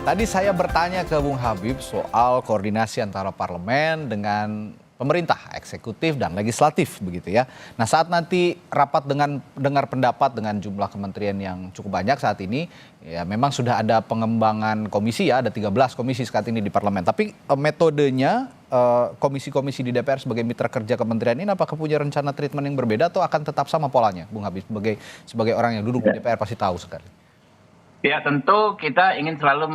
Tadi saya bertanya ke Bung Habib soal koordinasi antara parlemen dengan pemerintah, eksekutif dan legislatif begitu ya. Nah, saat nanti rapat dengan dengar pendapat dengan jumlah kementerian yang cukup banyak saat ini, ya memang sudah ada pengembangan komisi ya, ada 13 komisi saat ini di parlemen. Tapi metodenya komisi-komisi di DPR sebagai mitra kerja kementerian ini apakah punya rencana treatment yang berbeda atau akan tetap sama polanya, Bung Habib, sebagai orang yang duduk di DPR pasti tahu sekali. Ya tentu kita ingin selalu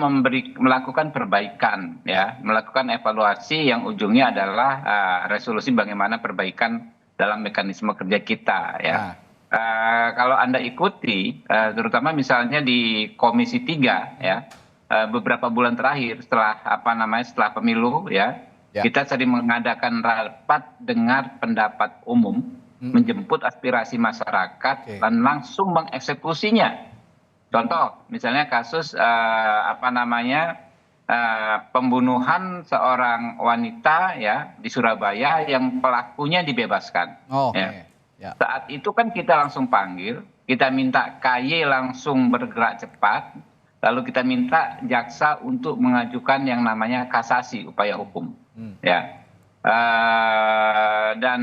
melakukan perbaikan ya, melakukan evaluasi yang ujungnya adalah resolusi bagaimana perbaikan dalam mekanisme kerja kita ya. Kalau Anda ikuti terutama misalnya di Komisi 3 ya, beberapa bulan terakhir setelah pemilu ya, kita sering mengadakan rapat dengar pendapat umum, menjemput aspirasi masyarakat dan langsung mengeksekusinya. Contoh, misalnya kasus pembunuhan seorang wanita ya di Surabaya yang pelakunya dibebaskan. Ya. Saat itu kan kita langsung panggil, kita minta KY langsung bergerak cepat, lalu kita minta jaksa untuk mengajukan yang namanya kasasi upaya hukum. Ya. Dan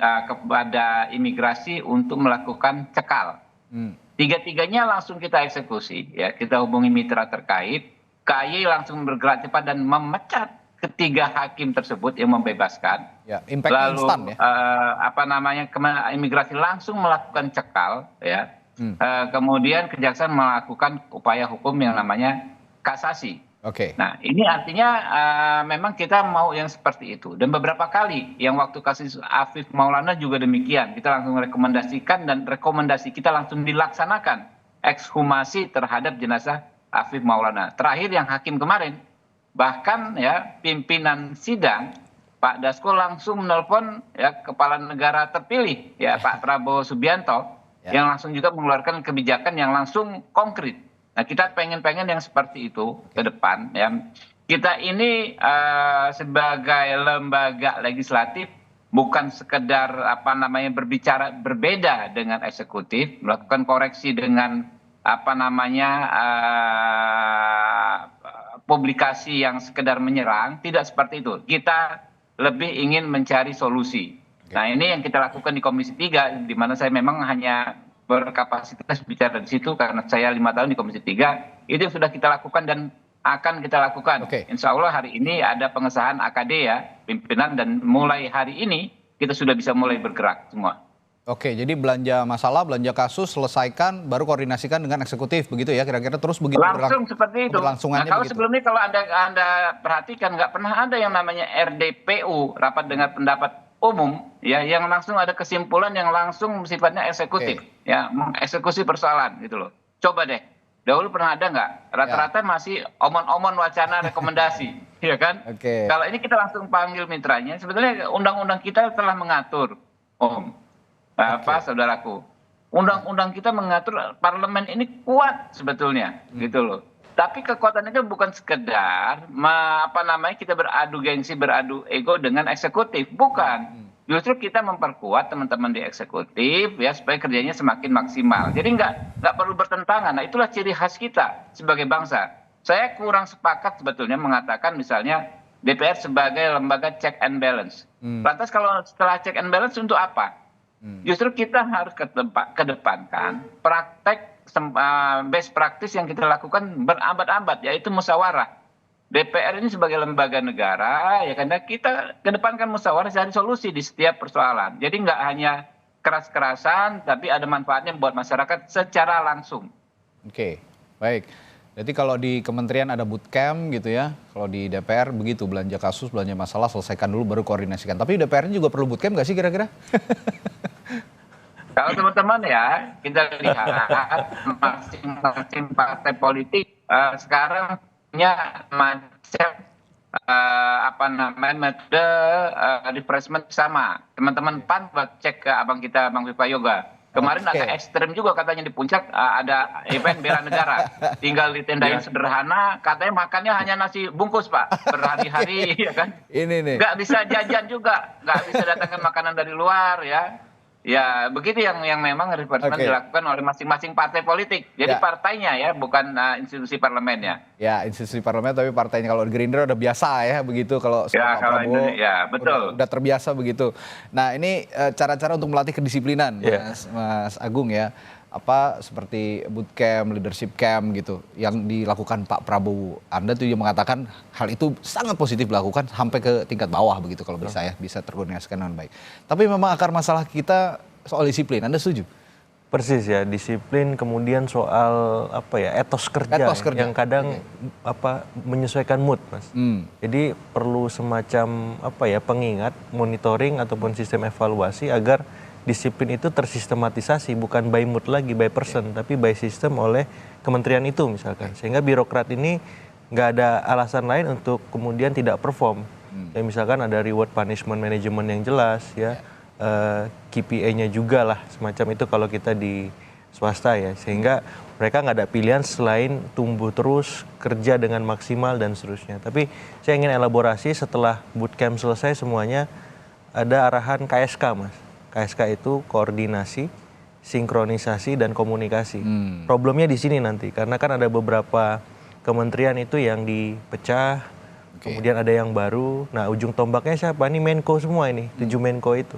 kepada imigrasi untuk melakukan cekal. Tiga-tiganya langsung kita eksekusi, ya kita hubungi mitra terkait, KY langsung bergerak cepat dan memecat ketiga hakim tersebut yang membebaskan. Ya, impact instan ya. Imigrasi langsung melakukan cekal, ya. Kemudian kejaksaan melakukan upaya hukum yang namanya kasasi. Nah ini artinya memang kita mau yang seperti itu. Dan beberapa kali yang waktu kasus Afif Maulana juga demikian. Kita langsung rekomendasikan dan rekomendasi kita langsung dilaksanakan. Ekshumasi terhadap jenazah Afif Maulana. Terakhir yang hakim kemarin. Bahkan ya pimpinan sidang Pak Dasko langsung menelpon ya kepala negara terpilih ya Pak Prabowo Subianto. Yang langsung juga mengeluarkan kebijakan yang langsung konkret. Nah kita pengen yang seperti itu ke depan ya. Kita ini sebagai lembaga legislatif bukan sekedar berbicara berbeda dengan eksekutif, melakukan koreksi dengan publikasi yang sekedar menyerang, tidak seperti itu. Kita lebih ingin mencari solusi. Nah ini yang kita lakukan di Komisi 3, di mana saya memang hanya berkapasitas bicara di situ karena saya 5 tahun di Komisi 3, itu sudah kita lakukan dan akan kita lakukan. Insya Allah hari ini ada pengesahan AKD ya, pimpinan, dan mulai hari ini kita sudah bisa mulai bergerak semua. Jadi belanja masalah, belanja kasus, selesaikan, baru koordinasikan dengan eksekutif, begitu ya kira-kira terus begitu. Langsung seperti itu. Nah, kalau begitu. Sebelumnya kalau Anda perhatikan nggak pernah ada yang namanya RDPU, rapat dengar pendapat umum ya, yang langsung ada kesimpulan yang langsung sifatnya eksekutif ya, mengeksekusi persoalan gitu loh. Coba deh, dahulu pernah ada nggak? Rata-rata masih omon-omon wacana rekomendasi ya kan. Kalau ini kita langsung panggil mitranya. Sebetulnya undang-undang kita telah mengatur saudaraku, undang-undang kita mengatur parlemen ini kuat sebetulnya gitu loh. Tapi kekuatan itu bukan sekedar kita beradu gengsi, beradu ego dengan eksekutif, bukan. Justru kita memperkuat teman-teman di eksekutif ya supaya kerjanya semakin maksimal. Jadi nggak perlu bertentangan. Nah itulah ciri khas kita sebagai bangsa. Saya kurang sepakat sebetulnya mengatakan misalnya DPR sebagai lembaga check and balance. Lantas kalau setelah check and balance untuk apa? Justru kita harus kedepankan praktek best practice yang kita lakukan berabad-abad, yaitu musyawarah. DPR ini sebagai lembaga negara ya karena kita kedepankan musyawarah cari solusi di setiap persoalan. Jadi nggak hanya keras-kerasan tapi ada manfaatnya buat masyarakat secara langsung. Baik. Jadi kalau di kementerian ada bootcamp gitu ya, kalau di DPR begitu, belanja kasus, belanja masalah selesaikan dulu baru koordinasikan. Tapi DPR ini juga perlu bootcamp nggak sih kira-kira? Kalau teman-teman ya, kita lihat masing-masing partai politik sekarang punya macam metode refreshment sama. Teman-teman PAN cek ke abang Viva Yoga. Kemarin agak ekstrem juga katanya di puncak ada event bela negara. Tinggal di tenda yang sederhana, katanya makannya hanya nasi bungkus Pak, berhari-hari ya kan. Nggak bisa jajan juga, nggak bisa datangkan makanan dari luar ya. Ya, begitu yang memang rekrutmen dilakukan oleh masing-masing partai politik. Jadi partainya ya, bukan institusi parlemennya. Ya, institusi parlemen tapi partainya. Kalau Gerindra udah biasa ya begitu, kalau Ya, Pak Prabowo ya, betul. udah terbiasa begitu. Nah, ini cara-cara untuk melatih kedisiplinan, Mas Agung ya. Apa seperti bootcamp, leadership camp gitu yang dilakukan Pak Prabowo. Anda tuh yang mengatakan hal itu sangat positif dilakukan sampai ke tingkat bawah begitu kalau bisa terkoordinasikan dengan baik. Tapi memang akar masalah kita soal disiplin. Anda setuju? Persis ya, disiplin, kemudian soal etos kerja yang kadang menyesuaikan mood, Mas. Jadi perlu semacam pengingat, monitoring ataupun sistem evaluasi agar disiplin itu tersistematisasi, bukan by mood lagi, by person, tapi by system oleh kementerian itu misalkan. Sehingga birokrat ini nggak ada alasan lain untuk kemudian tidak perform. Ya, misalkan ada reward punishment management yang jelas ya. KPI-nya juga lah semacam itu kalau kita di swasta ya, sehingga mereka nggak ada pilihan selain tumbuh terus, kerja dengan maksimal dan seterusnya. Tapi saya ingin elaborasi setelah bootcamp selesai semuanya ada arahan KSK, Mas. KSK itu koordinasi, sinkronisasi dan komunikasi. Problemnya di sini nanti karena kan ada beberapa kementerian itu yang dipecah, kemudian ada yang baru. Nah, ujung tombaknya siapa? Ini Menko semua ini, 7 Menko itu.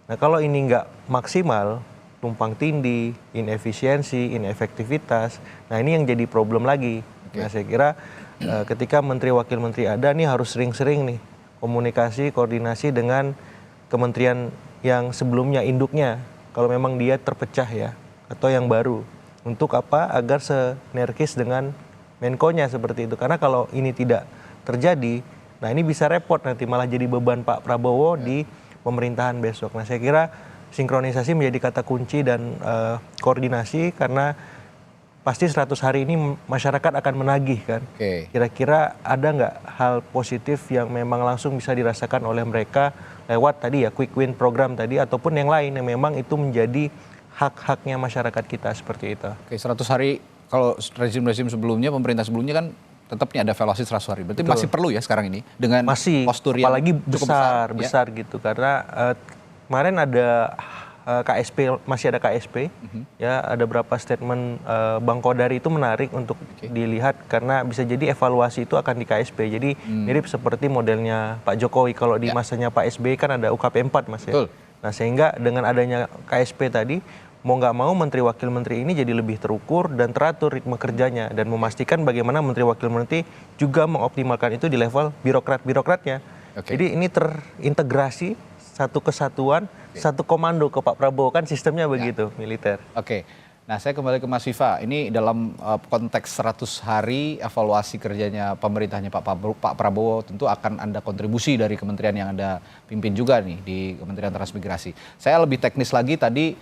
Nah, kalau ini nggak maksimal, tumpang tindih, inefisiensi, inefektivitas, nah ini yang jadi problem lagi. Nah, saya kira ketika menteri wakil menteri ada, nih harus sering-sering nih komunikasi, koordinasi dengan kementerian yang sebelumnya induknya, kalau memang dia terpecah ya, atau yang baru. Untuk apa? Agar sinergis dengan Menko-nya seperti itu. Karena kalau ini tidak terjadi, nah ini bisa repot nanti malah jadi beban Pak Prabowo di pemerintahan besok. Nah, saya kira sinkronisasi menjadi kata kunci dan koordinasi karena pasti 100 hari ini masyarakat akan menagih kan. Kira-kira ada nggak hal positif yang memang langsung bisa dirasakan oleh mereka lewat tadi ya quick win program tadi ataupun yang lain yang memang itu menjadi hak-haknya masyarakat kita seperti itu. 100 hari kalau rezim-rezim sebelumnya, pemerintah sebelumnya kan tetapnya ada evaluasi 100 hari. Berarti masih perlu ya sekarang ini dengan postur yang apalagi cukup besar gitu karena kemarin ada KSP, masih ada KSP ya, ada beberapa statement Bang Kodari itu menarik untuk dilihat karena bisa jadi evaluasi itu akan di KSP. Jadi mirip seperti modelnya Pak Jokowi kalau di masanya Pak SBY kan ada UKP 4 Mas ya. Nah, sehingga dengan adanya KSP tadi mau nggak mau menteri wakil menteri ini jadi lebih terukur dan teratur ritme kerjanya dan memastikan bagaimana menteri wakil menteri juga mengoptimalkan itu di level birokratnya. Jadi ini terintegrasi, satu kesatuan, satu komando ke Pak Prabowo, kan sistemnya begitu, militer. Nah, saya kembali ke Mas Viva. Ini dalam konteks 100 hari evaluasi kerjanya pemerintahnya Pak Prabowo, tentu akan ada kontribusi dari kementerian yang Anda pimpin juga nih di Kementerian Transmigrasi. Saya lebih teknis lagi tadi,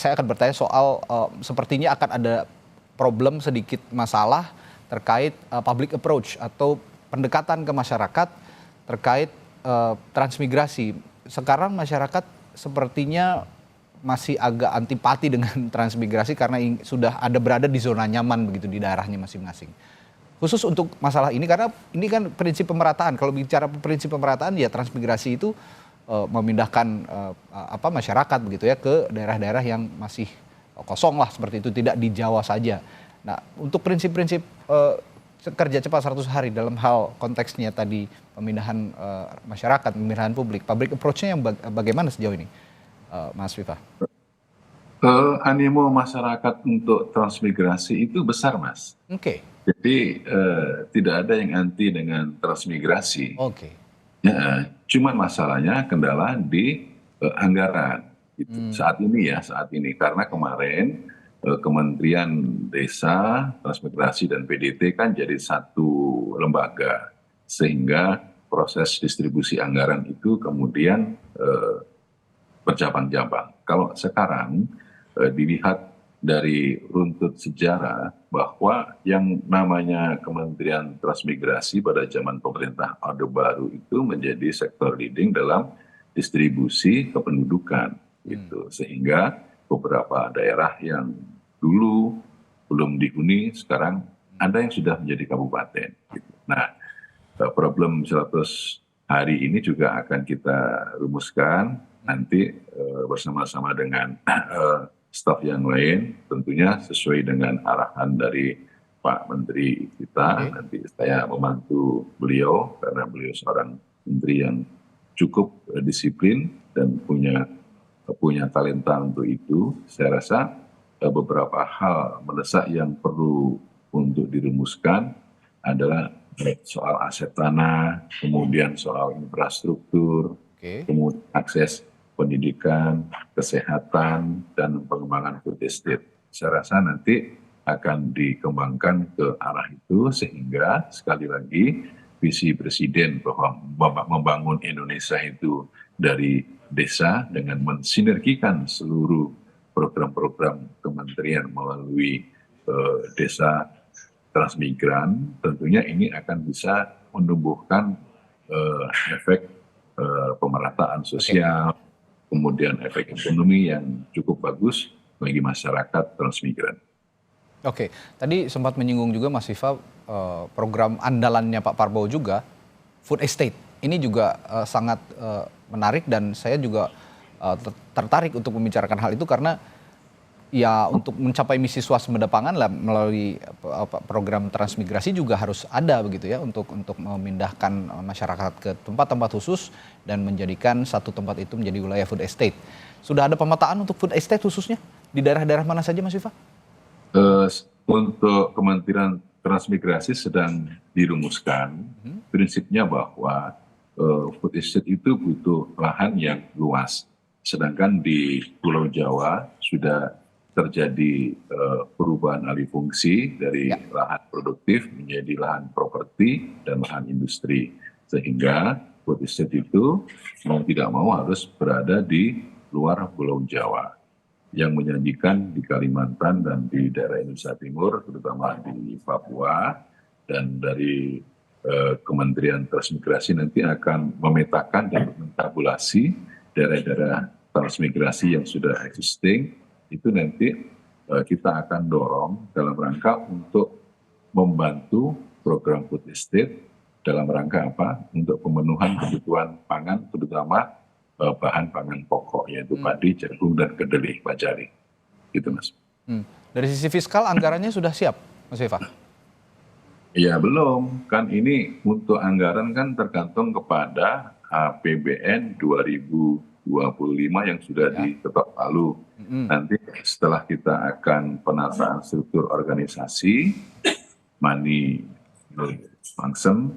saya akan bertanya soal sepertinya akan ada problem sedikit masalah terkait public approach atau pendekatan ke masyarakat terkait transmigrasi. Sekarang masyarakat sepertinya masih agak antipati dengan transmigrasi karena sudah ada berada di zona nyaman begitu di daerahnya masing-masing. Khusus untuk masalah ini karena ini kan prinsip pemerataan. Kalau bicara prinsip pemerataan ya transmigrasi itu memindahkan masyarakat begitu ya ke daerah-daerah yang masih kosong lah seperti itu, tidak di Jawa saja. Nah, untuk prinsip-prinsip kerja cepat 100 hari dalam hal konteksnya tadi pemindahan masyarakat, pemindahan publik approach-nya yang bagaimana sejauh ini, Mas Viva? Animo masyarakat untuk transmigrasi itu besar, Mas. Jadi tidak ada yang anti dengan transmigrasi. Ya, cuman masalahnya kendala di anggaran. Gitu. Saat ini karena kemarin Kementerian Desa, Transmigrasi dan PDT kan jadi satu lembaga, sehingga proses distribusi anggaran itu kemudian bercabang-cabang. Kalau sekarang dilihat dari runtut sejarah bahwa yang namanya Kementerian Transmigrasi pada zaman pemerintah Orde Baru itu menjadi sektor leading dalam distribusi kependudukan, gitu. Sehingga beberapa daerah yang dulu belum dihuni sekarang ada yang sudah menjadi kabupaten. Gitu. Nah, problem 100 hari ini juga akan kita rumuskan nanti bersama-sama dengan staf yang lain, tentunya sesuai dengan arahan dari Pak Menteri kita. Nanti saya membantu beliau karena beliau seorang menteri yang cukup disiplin dan punya talenta untuk itu. Saya rasa beberapa hal mendesak yang perlu untuk dirumuskan adalah soal aset tanah, kemudian soal infrastruktur, kemudian akses pendidikan, kesehatan, dan pengembangan food estate. Saya rasa nanti akan dikembangkan ke arah itu sehingga sekali lagi visi Presiden bahwa membangun Indonesia itu dari desa dengan mensinergikan seluruh program-program kementerian melalui desa transmigran, tentunya ini akan bisa menumbuhkan efek pemerataan sosial, kemudian efek ekonomi yang cukup bagus bagi masyarakat transmigran. Oke, tadi sempat menyinggung juga Mas Viva program andalannya Pak Prabowo juga, food estate. Ini juga sangat menarik dan saya juga tertarik untuk membicarakan hal itu karena ya untuk mencapai misi swasembada pangan lah melalui program transmigrasi juga harus ada begitu ya untuk memindahkan masyarakat ke tempat-tempat khusus dan menjadikan satu tempat itu menjadi wilayah food estate. Sudah ada pemetaan untuk food estate khususnya di daerah-daerah mana saja Mas Viva? Untuk Kementerian Transmigrasi sedang dirumuskan prinsipnya bahwa food estate itu butuh lahan yang luas. Sedangkan di Pulau Jawa sudah terjadi perubahan alih fungsi dari lahan produktif menjadi lahan properti dan lahan industri. Sehingga food estate itu mau tidak mau harus berada di luar Pulau Jawa. Yang menjanjikan di Kalimantan dan di daerah Indonesia Timur, terutama di Papua, dan dari Kementerian Transmigrasi nanti akan memetakan dan mentabulasi daerah-daerah transmigrasi yang sudah existing, itu nanti kita akan dorong dalam rangka untuk membantu program food estate dalam rangka apa? Untuk pemenuhan kebutuhan pangan, terutama bahan pangan pokok yaitu padi, jagung, dan kedelai, pacari. Gitu Mas. Dari sisi fiskal anggarannya sudah siap, Mas Viva? Ya belum, kan ini untuk anggaran kan tergantung kepada APBN 2025 yang sudah diketok palu. Nanti setelah kita akan penataan struktur organisasi, money function,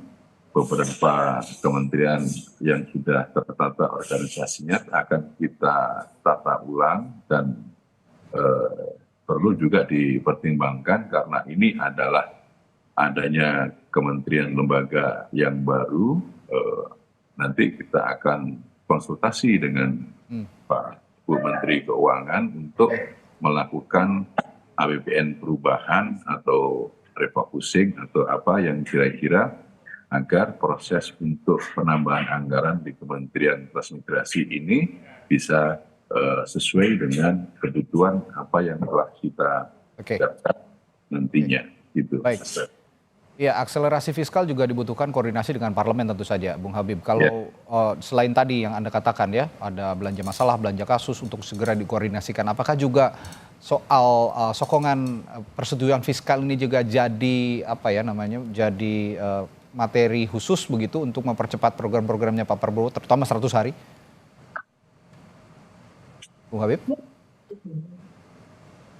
beberapa kementerian yang sudah tertata organisasinya akan kita tata ulang dan perlu juga dipertimbangkan karena ini adalah adanya kementerian lembaga yang baru. Nanti kita akan konsultasi dengan Pak Bu Menteri Keuangan untuk melakukan APBN perubahan atau refocusing atau apa yang kira-kira agar proses untuk penambahan anggaran di Kementerian Transmigrasi ini bisa sesuai dengan kebutuhan apa yang telah kita daftar nantinya. Gitu. Baik. Ya, akselerasi fiskal juga dibutuhkan koordinasi dengan parlemen tentu saja, Bung Habib. Kalau selain tadi yang Anda katakan ya, ada belanja masalah, belanja kasus untuk segera dikoordinasikan, apakah juga soal sokongan persetujuan fiskal ini juga jadi apa ya namanya, jadi materi khusus begitu untuk mempercepat program-programnya Pak Prabowo, terutama 100 hari? Bung Habib?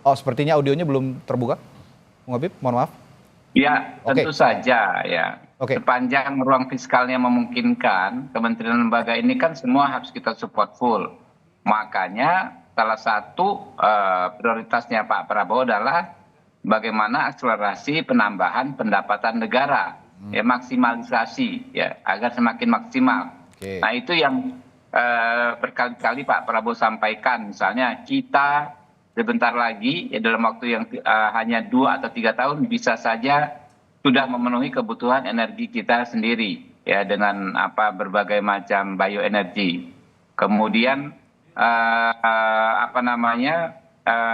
Oh, sepertinya audionya belum terbuka. Bung Habib, mohon maaf. Ya, tentu saja ya. Sepanjang ruang fiskalnya memungkinkan, kementerian lembaga ini kan semua harus kita support full. Makanya salah satu prioritasnya Pak Prabowo adalah bagaimana akselerasi penambahan pendapatan negara, ya maksimalisasi ya agar semakin maksimal. Nah itu yang berkali-kali Pak Prabowo sampaikan, misalnya kita sebentar lagi ya dalam waktu yang hanya 2 atau 3 tahun bisa saja sudah memenuhi kebutuhan energi kita sendiri ya dengan berbagai macam bioenergi. Kemudian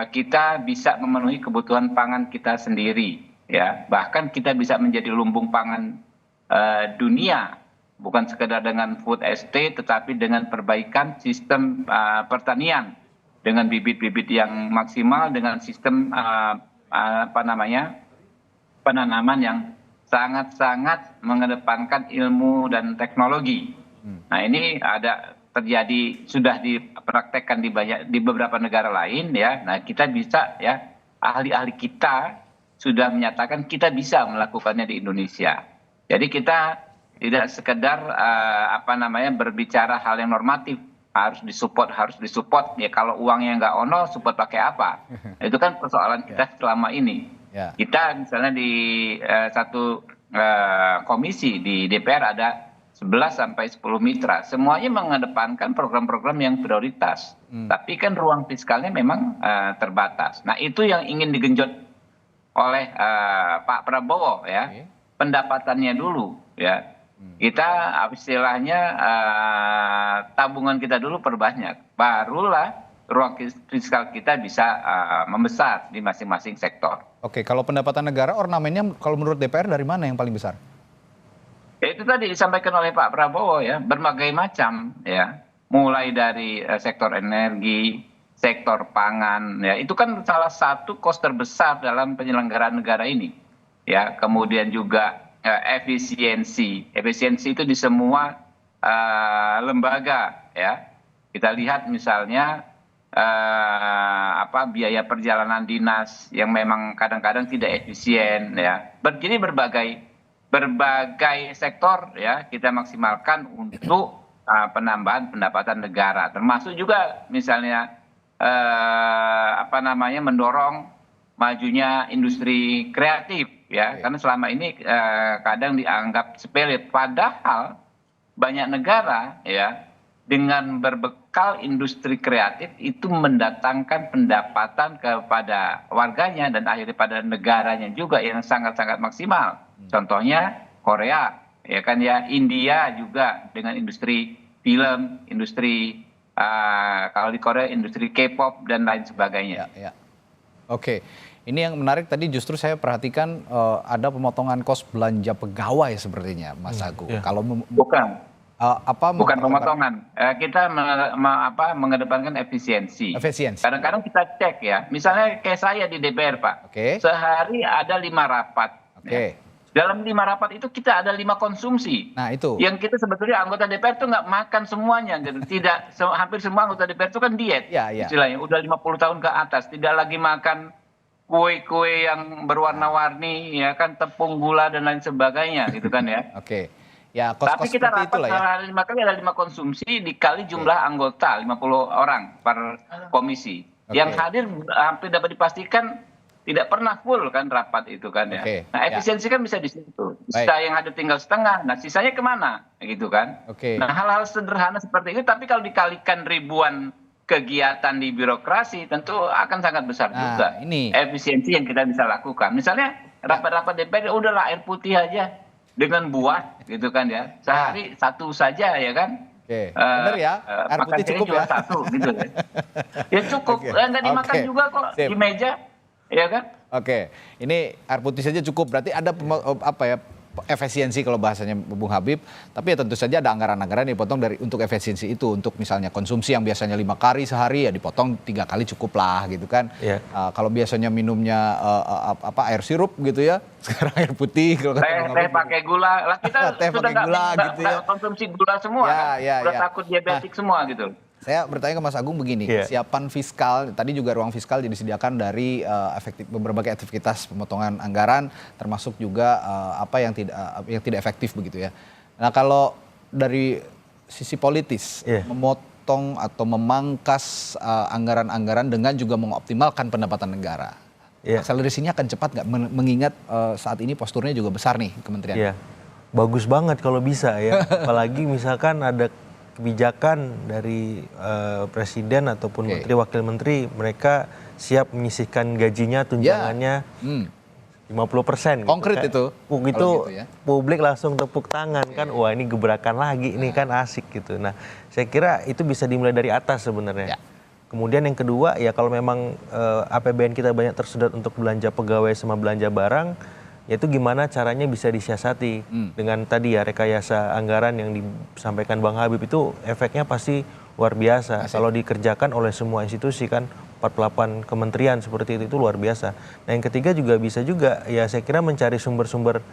kita bisa memenuhi kebutuhan pangan kita sendiri ya, bahkan kita bisa menjadi lumbung pangan dunia bukan sekedar dengan food estate, tetapi dengan perbaikan sistem pertanian dengan bibit-bibit yang maksimal, dengan sistem penanaman yang sangat-sangat mengedepankan ilmu dan teknologi. Nah, ini sudah dipraktekkan di beberapa negara lain ya. Nah, kita bisa ya, ahli-ahli kita sudah menyatakan kita bisa melakukannya di Indonesia. Jadi kita tidak sekedar berbicara hal yang normatif, harus disupport ya. Kalau uangnya nggak ono, support pakai apa? Itu kan persoalan kita selama ini. Kita misalnya di satu komisi di DPR ada 11 sampai 10 mitra, semuanya mengedepankan program-program yang prioritas. Tapi kan ruang fiskalnya memang terbatas. Nah, itu yang ingin digenjot oleh Pak Prabowo ya. Pendapatannya dulu ya. Kita istilahnya tabungan kita dulu perbanyak, barulah ruang fiskal kita bisa membesar di masing-masing sektor. Oke, kalau pendapatan negara ornamennya kalau menurut DPR dari mana yang paling besar? Ya, itu tadi disampaikan oleh Pak Prabowo ya, berbagai macam ya, mulai dari sektor energi, sektor pangan ya, itu kan salah satu kos terbesar dalam penyelenggaraan negara ini ya. Kemudian juga efisiensi itu di semua lembaga ya. Kita lihat misalnya biaya perjalanan dinas yang memang kadang-kadang tidak efisien ya. Jadi berbagai sektor ya kita maksimalkan untuk penambahan pendapatan negara, termasuk juga misalnya mendorong majunya industri kreatif ya. Karena selama ini kadang dianggap sepele, padahal banyak negara ya dengan berbekal industri kreatif itu mendatangkan pendapatan kepada warganya dan akhirnya pada negaranya juga yang sangat-sangat maksimal. Contohnya Korea ya kan ya, India juga dengan industri film, industri kalau di Korea industri K-pop dan lain sebagainya. Ya. Oke, ini yang menarik tadi justru saya perhatikan ada pemotongan kos belanja pegawai sepertinya, Mas Agung. Kalau bukan pemotongan, kita mengedepankan efisiensi. Kadang-kadang kita cek ya, misalnya kayak saya di DPR Pak, sehari ada 5 rapat. Ya. Dalam 5 rapat itu kita ada 5 konsumsi. Nah itu. Yang kita sebetulnya anggota DPR itu nggak makan semuanya, gitu. Tidak, hampir semua anggota DPR itu kan diet, istilahnya. Udah 50 tahun ke atas, tidak lagi makan kue-kue yang berwarna-warni, ya kan, tepung, gula dan lain sebagainya, gitu kan ya. Ya, tapi kita rapat sehari 5 kali ada 5 konsumsi dikali jumlah anggota 50 orang per komisi. Yang hadir hampir dapat dipastikan tidak pernah full kan rapat itu kan ya. Nah efisiensi kan bisa di situ. Bisa yang hadir tinggal setengah. Nah sisanya kemana? Gitu kan. Nah hal-hal sederhana seperti ini. Tapi kalau dikalikan ribuan kegiatan di birokrasi tentu akan sangat besar juga. Ini efisiensi yang kita bisa lakukan. Misalnya rapat-rapat DPR udahlah air putih aja dengan buah gitu kan ya. Sehari satu saja ya kan. Benar ya, air putih cukup ya. Satu gitu ya. Ya cukup. Nggak dimakan juga kok di meja. Iya kan? Ini air putih saja cukup. Berarti ada efisiensi kalau bahasanya Bung Habib. Tapi ya tentu saja ada anggaran-anggaran yang dipotong untuk efisiensi itu. Untuk misalnya konsumsi yang biasanya 5 kali sehari ya dipotong 3 kali cukup lah gitu kan. Kalau biasanya minumnya air sirup gitu ya, sekarang air putih. Teh pakai gula. Lah kita sudah nggak konsumsi gula semua. Udah takut diabetik semua gitu. Saya bertanya ke Mas Agung begini, kesiapan fiskal, tadi juga ruang fiskal disediakan dari berbagai aktivitas pemotongan anggaran, termasuk juga yang tidak efektif begitu ya. Nah kalau dari sisi politis, memotong atau memangkas anggaran-anggaran dengan juga mengoptimalkan pendapatan negara, akselerasinya akan cepat nggak? Mengingat saat ini posturnya juga besar nih kementerian. Bagus banget kalau bisa ya, apalagi misalkan ada kebijakan dari presiden ataupun menteri wakil menteri, mereka siap menyisihkan gajinya, tunjangannya 50%. Konkret gitu. Itu publik langsung tepuk tangan kan, wah ini gebrakan lagi, ini kan asik gitu. Nah saya kira itu bisa dimulai dari atas sebenarnya. Kemudian yang kedua ya kalau memang APBN kita banyak tersedot untuk belanja pegawai sama belanja barang, yaitu gimana caranya bisa disiasati dengan tadi ya rekayasa anggaran yang disampaikan Bang Habib itu efeknya pasti luar biasa. Kalau dikerjakan oleh semua institusi kan 48 kementerian seperti itu luar biasa. Nah yang ketiga juga bisa juga ya saya kira mencari sumber-sumber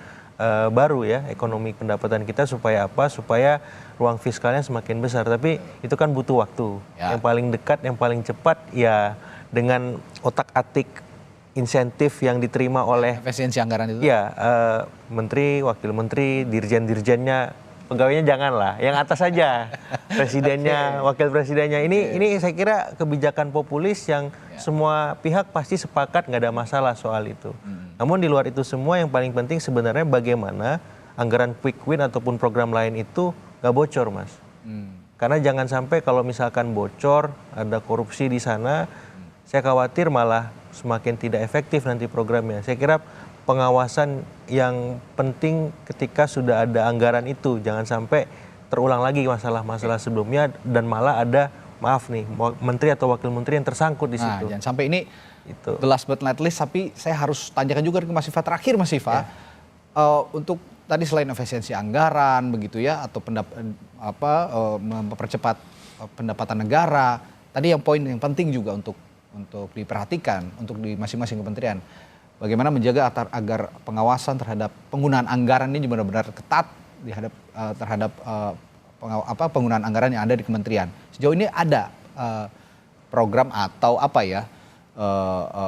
baru ya ekonomi pendapatan kita supaya apa? Supaya ruang fiskalnya semakin besar. Tapi itu kan butuh waktu. Yang paling dekat, yang paling cepat ya dengan otak-atik insentif yang diterima oleh efisiensi anggaran itu. Ya, menteri, wakil menteri, dirjen-dirjennya, pegawainya janganlah, yang atas saja, presidennya, wakil presidennya. Ini saya kira kebijakan populis yang semua pihak pasti sepakat nggak ada masalah soal itu. Namun di luar itu semua yang paling penting sebenarnya bagaimana anggaran quick win ataupun program lain itu nggak bocor, Mas. Karena jangan sampai kalau misalkan bocor, ada korupsi di sana, saya khawatir malah semakin tidak efektif nanti programnya. Saya kira pengawasan yang penting ketika sudah ada anggaran itu. Jangan sampai terulang lagi masalah-masalah sebelumnya dan malah ada, maaf nih, menteri atau wakil menteri yang tersangkut di situ. Jangan sampai ini itu. The last but not least, tapi saya harus tanyakan juga ke Mas Viva terakhir, Mas Viva. Untuk tadi selain efisiensi anggaran begitu ya, atau mempercepat pendapatan negara, tadi yang poin yang penting juga untuk diperhatikan untuk di masing-masing kementerian. Bagaimana menjaga agar pengawasan terhadap penggunaan anggaran ini benar-benar ketat terhadap penggunaan anggaran yang ada di kementerian. Sejauh ini ada program atau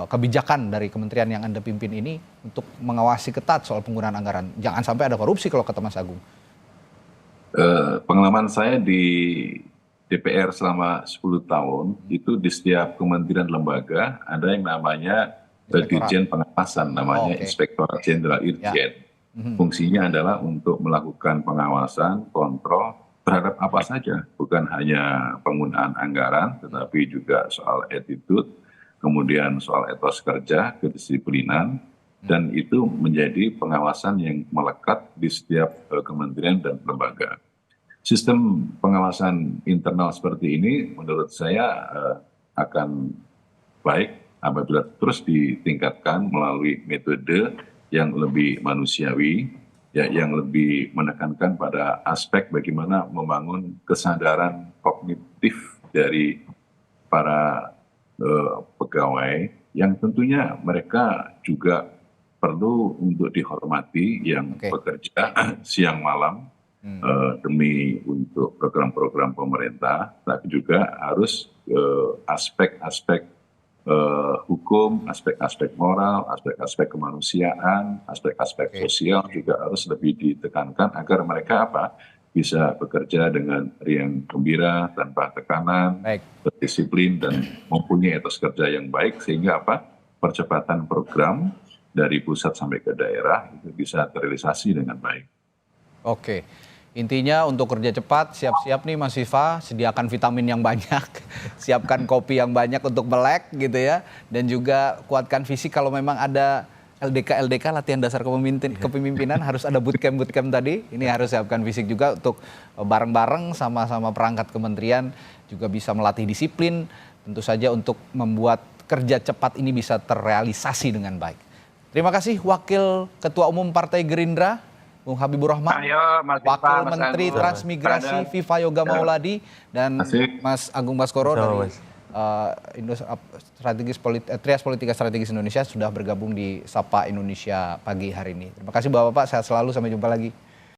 kebijakan dari kementerian yang Anda pimpin ini untuk mengawasi ketat soal penggunaan anggaran. Jangan sampai ada korupsi kalau kata Mas Agung. Pengalaman saya di DPR selama 10 tahun, itu di setiap kementerian lembaga ada yang namanya Dirjen Pengawasan, namanya Inspektorat Jenderal Irjen. Fungsinya adalah untuk melakukan pengawasan, kontrol terhadap apa saja, bukan hanya penggunaan anggaran, tetapi juga soal attitude, kemudian soal etos kerja, kedisiplinan, dan itu menjadi pengawasan yang melekat di setiap kementerian dan lembaga. Sistem pengawasan internal seperti ini menurut saya akan baik apabila terus ditingkatkan melalui metode yang lebih manusiawi, ya, yang lebih menekankan pada aspek bagaimana membangun kesadaran kognitif dari para pegawai yang tentunya mereka juga perlu untuk dihormati, yang bekerja siang malam demi untuk program-program pemerintah, tapi juga harus aspek-aspek hukum, aspek-aspek moral, aspek-aspek kemanusiaan, aspek-aspek sosial juga harus lebih ditekankan agar mereka bisa bekerja dengan riang gembira, tanpa tekanan, berdisiplin dan mempunyai etos kerja yang baik, sehingga percepatan program dari pusat sampai ke daerah itu bisa terrealisasi dengan baik. Oke. Intinya untuk kerja cepat, siap-siap nih Mas Viva, sediakan vitamin yang banyak, siapkan kopi yang banyak untuk melek gitu ya, dan juga kuatkan fisik kalau memang ada LDK latihan dasar kepemimpinan harus ada bootcamp tadi, ini harus siapkan fisik juga untuk bareng-bareng sama-sama perangkat kementerian juga bisa melatih disiplin, tentu saja untuk membuat kerja cepat ini bisa terrealisasi dengan baik. Terima kasih Wakil Ketua Umum Partai Gerindra, Bung Habibur Rahman, Wakil Menteri Transmigrasi Viva Yoga Mauladi, dan Mas Agung Baskoro dari Trias Politika Strategis Indonesia sudah bergabung di Sapa Indonesia pagi hari ini. Terima kasih Bapak-Bapak, sehat selalu, sampai jumpa lagi.